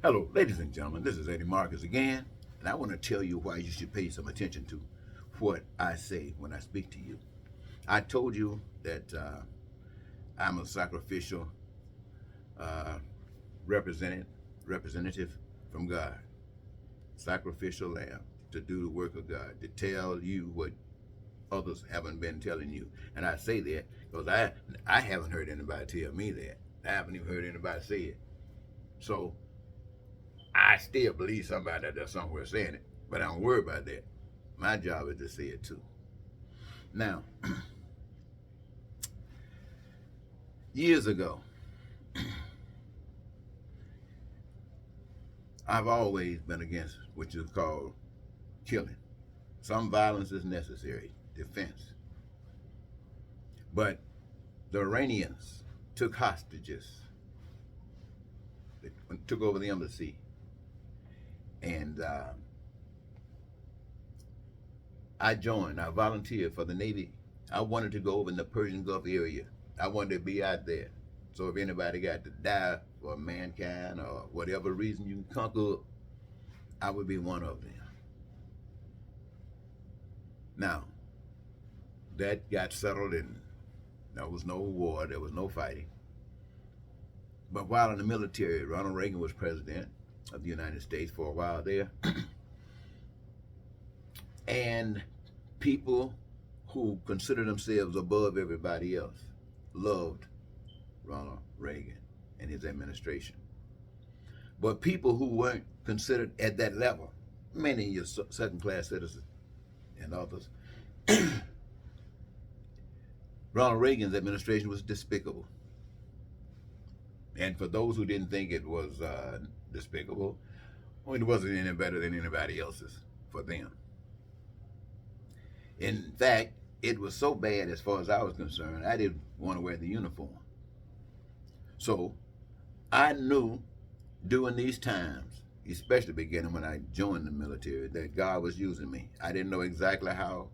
Hello, ladies and gentlemen. This is Eddie Marcus again, and I want to tell you why you should pay some attention to what I say when I speak to you. I told you that I'm a sacrificial uh, representative, representative from God, sacrificial lamb to do the work of God, to tell you what others haven't been telling you. And I say that because I haven't heard anybody tell me that. I haven't even heard anybody say it. So I still believe somebody that's somewhere saying it, but I don't worry about that. My job is to say it too. Now, years ago, I've always been against what is called killing. Some violence is necessary, defense. But the Iranians took hostages. They took over the embassy. And I volunteered for the Navy. I wanted to go over in the Persian Gulf area. I wanted to be out there. So if anybody got to die for mankind or whatever reason you conquer, I would be one of them. Now, that got settled and there was no war, there was no fighting. But while in the military, Ronald Reagan was president of the United States for a while there. And people who consider themselves above everybody else loved Ronald Reagan and his administration. But people who weren't considered at that level, many your second-class citizens and others, Ronald Reagan's administration was despicable. And for those who didn't think it was despicable, well, it wasn't any better than anybody else's for them. In fact, it was so bad as far as I was concerned, I didn't want to wear the uniform. So I knew during these times, especially beginning when I joined the military, that God was using me. I didn't know exactly how,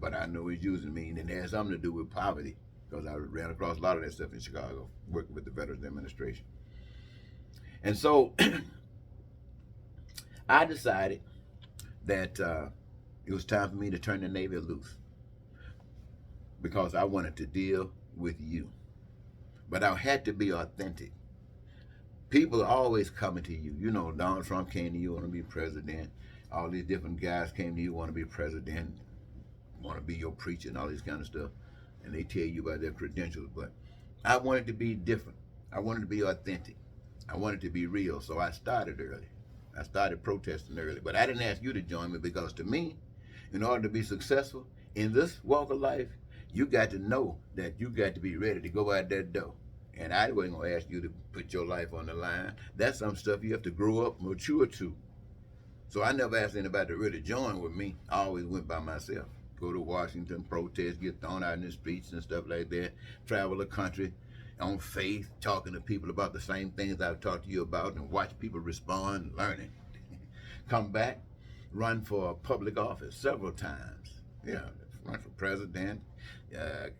but I knew He was using me, and it had something to do with poverty, because I ran across a lot of that stuff in Chicago, working with the Veterans Administration. And so I decided that it was time for me to turn the Navy loose, because I wanted to deal with you. But I had to be authentic. People are always coming to you. You know, Donald Trump came to you, want to be president. All these different guys came to you, want to be president, want to be your preacher and all this kind of stuff. And they tell you about their credentials. But I wanted to be different. I wanted to be authentic. I wanted to be real. So I started early. I started protesting early. But I didn't ask you to join me, because to me, in order to be successful in this walk of life, you got to know that you got to be ready to go out that door. And I wasn't going to ask you to put your life on the line. That's some stuff you have to grow up, mature to. So I never asked anybody to really join with me. I always went by myself. Go to Washington, protest, get thrown out in the streets and stuff like that. Travel the country on faith, talking to people about the same things I've talked to you about, and watch people respond, learning. Come back, run for public office several times. Yeah, run for president,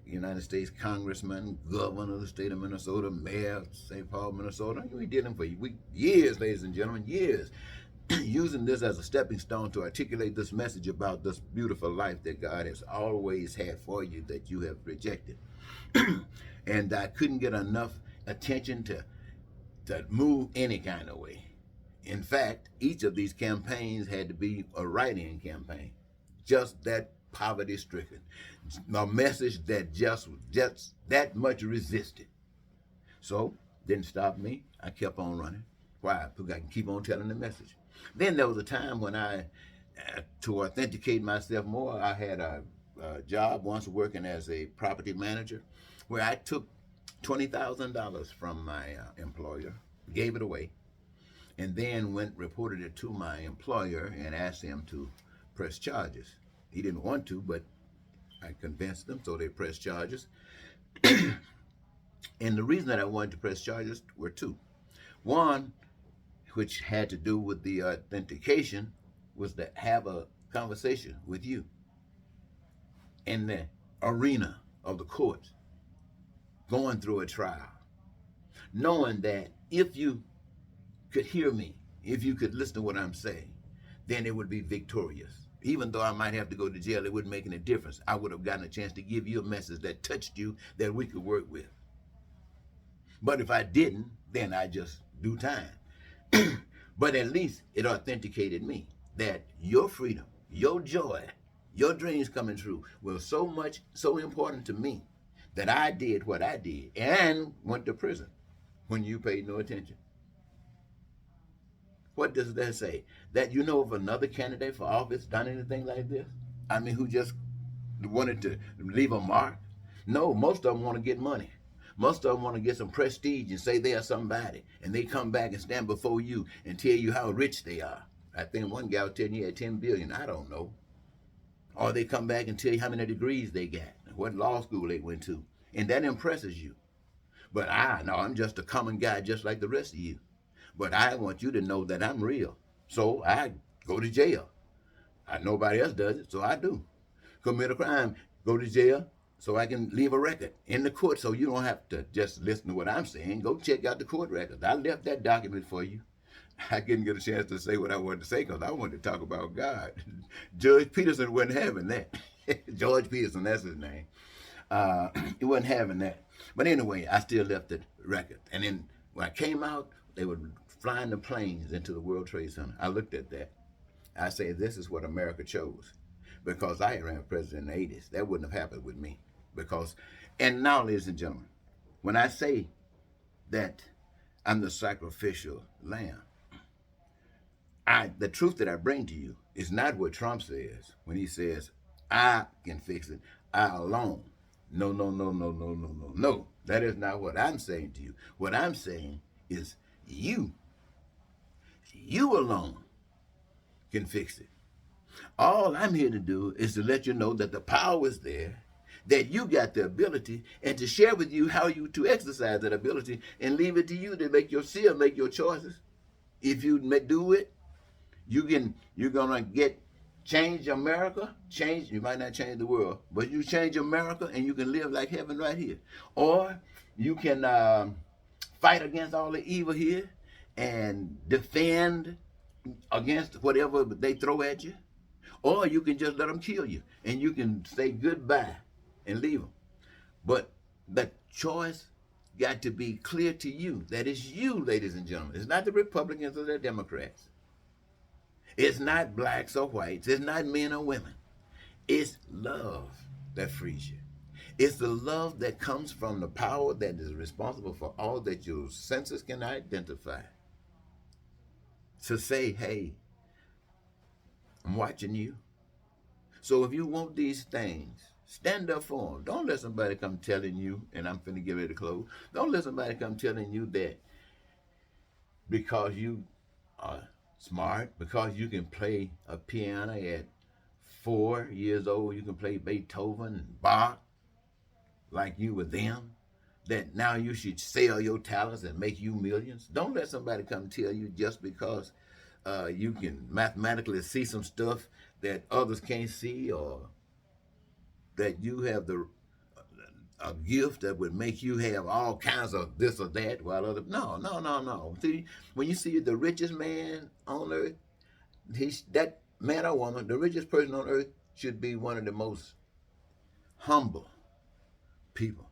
United States congressman, governor of the state of Minnesota, mayor of St. Paul, Minnesota. We did them for years, ladies and gentlemen, years. Using this as a stepping stone to articulate this message about this beautiful life that God has always had for you that you have rejected. And I couldn't get enough attention to move any kind of way. In fact, each of these campaigns had to be a write-in campaign, just that poverty-stricken, a message that just that much resisted. So, didn't stop me. I kept on running. Why? Because I can keep on telling the message. Then there was a time when to authenticate myself more, I had a job once working as a property manager, where I took $20,000 from my employer, gave it away, and then reported it to my employer and asked him to press charges. He didn't want to, but I convinced them, so they pressed charges. And the reason that I wanted to press charges were two. One, which had to do with the authentication, was to have a conversation with you in the arena of the courts, going through a trial, knowing that if you could hear me if you could listen to what I'm saying, then it would be victorious. Even though I might have to go to jail, it wouldn't make any difference. I would have gotten a chance to give you a message that touched you that we could work with. But if I didn't, then I just do time. But at least it authenticated me that your freedom, your joy, your dreams coming true was so important to me that I did what I did and went to prison when you paid no attention. What does that say? That you know of another candidate for office done anything like this? I mean, who just wanted to leave a mark? No, most of them want to get money. Most of them want to get some prestige and say they are somebody. And they come back and stand before you and tell you how rich they are. I think one guy was telling you he had 10 billion. I don't know. Or they come back and tell you how many degrees they got, what law school they went to. And that impresses you. But I'm just a common guy just like the rest of you. But I want you to know that I'm real. So I go to jail. Nobody else does it, so I do. Commit a crime, go to jail, so I can leave a record in the court so you don't have to just listen to what I'm saying. Go check out the court records. I left that document for you. I couldn't get a chance to say what I wanted to say because I wanted to talk about God. Judge Peterson wasn't having that. George Peterson, that's his name. He wasn't having that. But anyway, I still left the record. And then when I came out, they were flying the planes into the World Trade Center. I looked at that. I say, this is what America chose. Because I ran for president in the 80s. That wouldn't have happened with me. And now, ladies and gentlemen, when I say that I'm the sacrificial lamb, the truth that I bring to you is not what Trump says when he says, I can fix it, I alone. No, no, no, no, no, no, no, no. That is not what I'm saying to you. What I'm saying is you alone can fix it. All I'm here to do is to let you know that the power is there, that you got the ability, and to share with you how you to exercise that ability and leave it to you to make your choices. If you do it, you're gonna change America. You might not change the world, but you change America and you can live like heaven right here. Or you can fight against all the evil here and defend against whatever they throw at you. Or you can just let them kill you and you can say goodbye and leave them. But the choice got to be clear to you. That is you, ladies and gentlemen. It's not the Republicans or the Democrats. It's not blacks or whites. It's not men or women. It's love that frees you. It's the love that comes from the power that is responsible for all that your senses can identify. To say, hey, I'm watching you. So if you want these things, stand up for them. Don't let somebody come telling you, and I'm finna get ready to close, don't let somebody come telling you that because you are smart, because you can play a piano at 4 years old, you can play Beethoven and Bach like you were them, that now you should sell your talents and make you millions. Don't let somebody come tell you just because you can mathematically see some stuff that others can't see, or that you have a gift that would make you have all kinds of this or that, while others, no. See, when you see the richest man on earth, that man or woman, the richest person on earth should be one of the most humble people.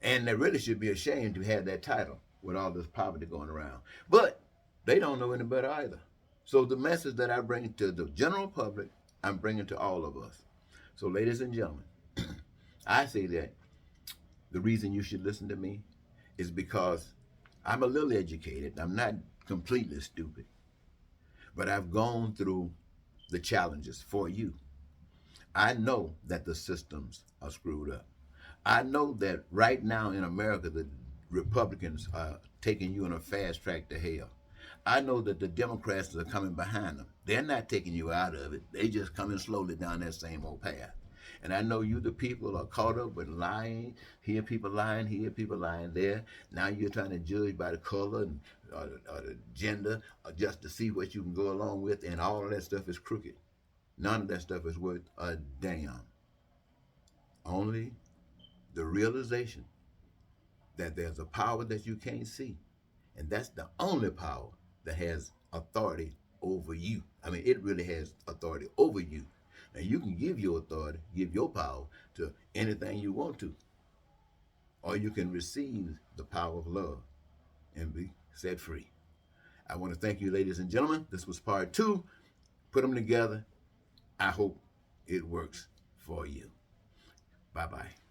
And they really should be ashamed to have that title with all this poverty going around. But they don't know any better either. So the message that I bring to the general public, I'm bringing to all of us. So ladies and gentlemen, I say that the reason you should listen to me is because I'm a little educated. I'm not completely stupid, but I've gone through the challenges for you. I know that the systems are screwed up. I know that right now in America, the Republicans are taking you on a fast track to hell. I know that the Democrats are coming behind them. They're not taking you out of it. They just coming slowly down that same old path. And I know you, the people, are caught up with lying. Hear people lying there. Now you're trying to judge by the color and, or the gender, or just to see what you can go along with. And all of that stuff is crooked. None of that stuff is worth a damn. Only the realization that there's a power that you can't see. And that's the only power that has authority over you. I mean, it really has authority over you. Now, you can give your authority, give your power to anything you want to, or you can receive the power of love and be set free. I want to thank you, ladies and gentlemen. This was part 2. Put them together. I hope it works for you. Bye-bye.